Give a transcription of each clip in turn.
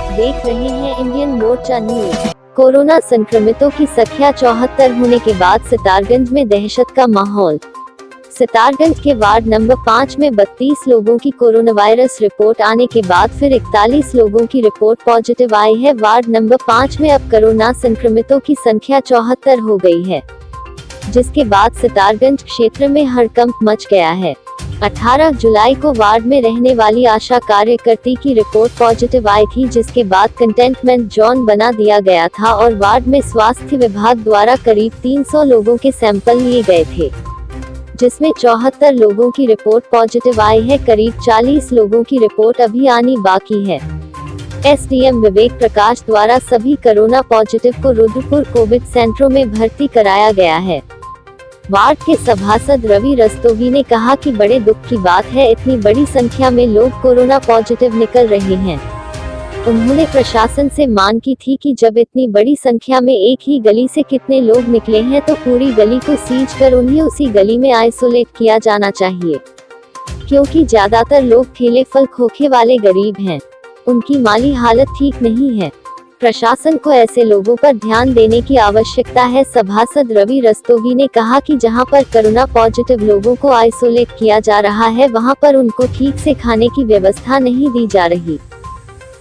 देख रहे हैं इंडियन मोर्चा न्यूज। कोरोना संक्रमितों की संख्या 74 होने के बाद सितारगंज में दहशत का माहौल। सितारगंज के वार्ड नंबर 5 में 32 लोगों की कोरोना वायरस रिपोर्ट आने के बाद फिर 41 लोगों की रिपोर्ट पॉजिटिव आई है। वार्ड नंबर 5 में अब कोरोना संक्रमितों की संख्या 74 हो गई है, जिसके बाद सितारगंज क्षेत्र में हड़कंप मच गया है। 18 जुलाई को वार्ड में रहने वाली आशा कार्यकर्ती की रिपोर्ट पॉजिटिव आई थी, जिसके बाद कंटेनमेंट जोन बना दिया गया था और वार्ड में स्वास्थ्य विभाग द्वारा करीब 300 लोगों के सैंपल लिए गए थे, जिसमें 74 लोगों की रिपोर्ट पॉजिटिव आई है। करीब 40 लोगों की रिपोर्ट अभी आनी बाकी है। एसडीएम विवेक प्रकाश द्वारा सभी कोरोना पॉजिटिव को रुद्रपुर कोविड सेंटरों में भर्ती कराया गया है। वार्ड के सभासद रवि रस्तोगी ने कहा कि बड़े दुख की बात है, इतनी बड़ी संख्या में लोग कोरोना पॉजिटिव निकल रहे हैं। उन्होंने प्रशासन से मांग की थी कि जब इतनी बड़ी संख्या में एक ही गली से कितने लोग निकले हैं तो पूरी गली को सीज कर उन्हें उसी गली में आइसोलेट किया जाना चाहिए, क्योंकि ज्यादातर लोग ठेले फल खोखे वाले गरीब हैं। उनकी माली हालत ठीक नहीं है। प्रशासन को ऐसे लोगों पर ध्यान देने की आवश्यकता है। सभासद रवि रस्तोगी ने कहा कि जहां पर कोरोना पॉजिटिव लोगों को आइसोलेट किया जा रहा है, वहां पर उनको ठीक से खाने की व्यवस्था नहीं दी जा रही।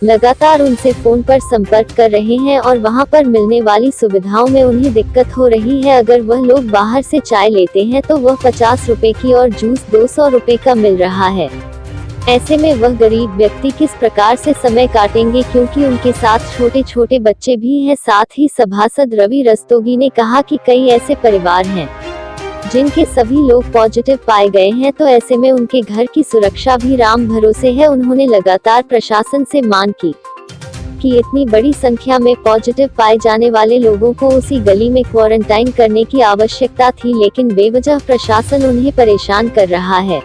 लगातार उनसे फोन पर संपर्क कर रहे हैं और वहां पर मिलने वाली सुविधाओं में उन्हें दिक्कत हो रही है। अगर वह लोग बाहर से चाय लेते हैं तो वह 50 रुपए की और जूस 200 रुपए का मिल रहा है। ऐसे में वह गरीब व्यक्ति किस प्रकार से समय काटेंगे, क्योंकि उनके साथ छोटे छोटे बच्चे भी हैं। साथ ही सभासद रवि रस्तोगी ने कहा कि कई ऐसे परिवार हैं जिनके सभी लोग पॉजिटिव पाए गए हैं, तो ऐसे में उनके घर की सुरक्षा भी राम भरोसे है। उन्होंने लगातार प्रशासन से मांग की कि इतनी बड़ी संख्या में पॉजिटिव पाए जाने वाले लोगों को उसी गली में क्वारंटाइन करने की आवश्यकता थी, लेकिन बेवजह प्रशासन उन्हें परेशान कर रहा है।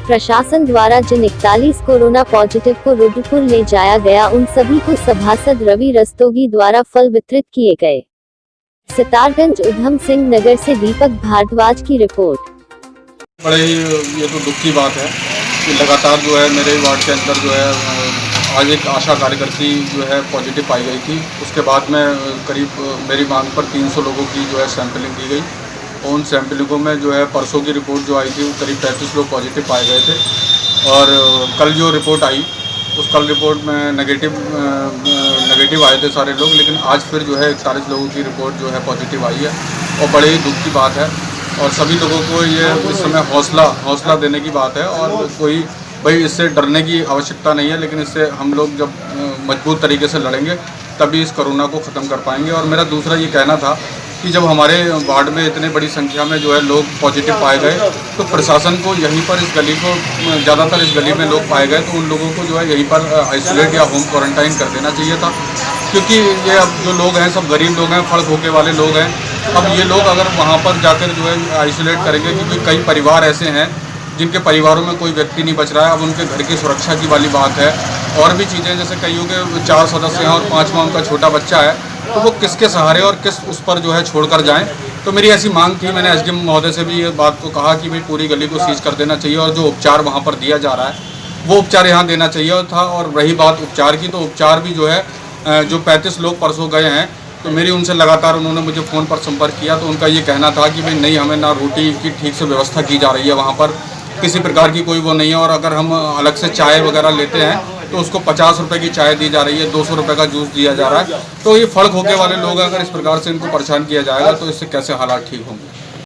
प्रशासन द्वारा जिन 41 कोरोना पॉजिटिव को रुद्रपुर ले जाया गया, उन सभी को सभासद रवि रस्तोगी द्वारा फल वितरित किए गए। सितारगंज उधम सिंह नगर से दीपक भारद्वाज की रिपोर्ट। बड़े ही ये तो दुख की बात है कि लगातार जो है मेरे वार्ड के अंदर जो है आज एक आशा कार्यकर्ती जो है पॉजिटिव पाई गई थी। उसके बाद में करीब मेरी मांग पर 300 लोगों की जो है सैंपलिंग की गई। उन सैंपलिंगों में जो है परसों की रिपोर्ट जो आई थी वो करीब 35 लोग पॉजिटिव पाए गए थे और कल जो रिपोर्ट आई उस कल रिपोर्ट में नेगेटिव आए थे सारे लोग, लेकिन आज फिर जो है 41 लोगों की रिपोर्ट जो है पॉजिटिव आई है और बड़े ही दुख की बात है। और सभी लोगों को ये इस समय हौसला देने की बात है और कोई भाई इससे डरने की आवश्यकता नहीं है, लेकिन इससे हम लोग जब मजबूत तरीके से लड़ेंगे तभी इस कोरोना को ख़त्म कर पाएंगे। और मेरा दूसरा ये कहना था कि जब हमारे वार्ड में इतने बड़ी संख्या में जो है लोग पॉजिटिव पाए गए तो प्रशासन को यहीं पर इस गली को ज़्यादातर इस गली में लोग पाए गए तो उन लोगों को जो है यहीं पर आइसोलेट या होम क्वारंटाइन कर देना चाहिए था, क्योंकि ये अब जो लोग हैं सब गरीब लोग हैं, फल खोके वाले लोग हैं। अब ये लोग अगर वहाँ पर जाकर जो है आइसोलेट करेंगे, क्योंकि कई परिवार ऐसे हैं जिनके परिवारों में कोई व्यक्ति नहीं बच रहा है। अब उनके घर की सुरक्षा की वाली बात है और भी चीज़ें, जैसे कईयों के 4 सदस्य हैं और 5वां उनका छोटा बच्चा है, तो वो किसके सहारे और किस उस पर जो है छोड़कर जाएं। तो मेरी ऐसी मांग थी, मैंने एसडीएम महोदय से भी ये बात को कहा कि भाई पूरी गली को सीज कर देना चाहिए और जो उपचार वहाँ पर दिया जा रहा है वो उपचार यहाँ देना चाहिए था। और रही बात उपचार की, तो उपचार भी जो है जो 35 लोग परसों गए हैं, तो मेरी उनसे लगातार उन्होंने मुझे फ़ोन पर संपर्क किया तो उनका ये कहना था कि भाई नहीं, हमें ना रोटी की ठीक से व्यवस्था की जा रही है, वहाँ पर किसी प्रकार की कोई वो नहीं है। और अगर हम अलग से चाय वगैरह लेते हैं तो उसको 50 रुपए की चाय दी जा रही है, 200 रुपए का जूस दिया जा रहा है। तो ये फल खोके वाले लोग, अगर इस प्रकार से इनको परेशान किया जाएगा तो इससे कैसे हालात ठीक होंगे।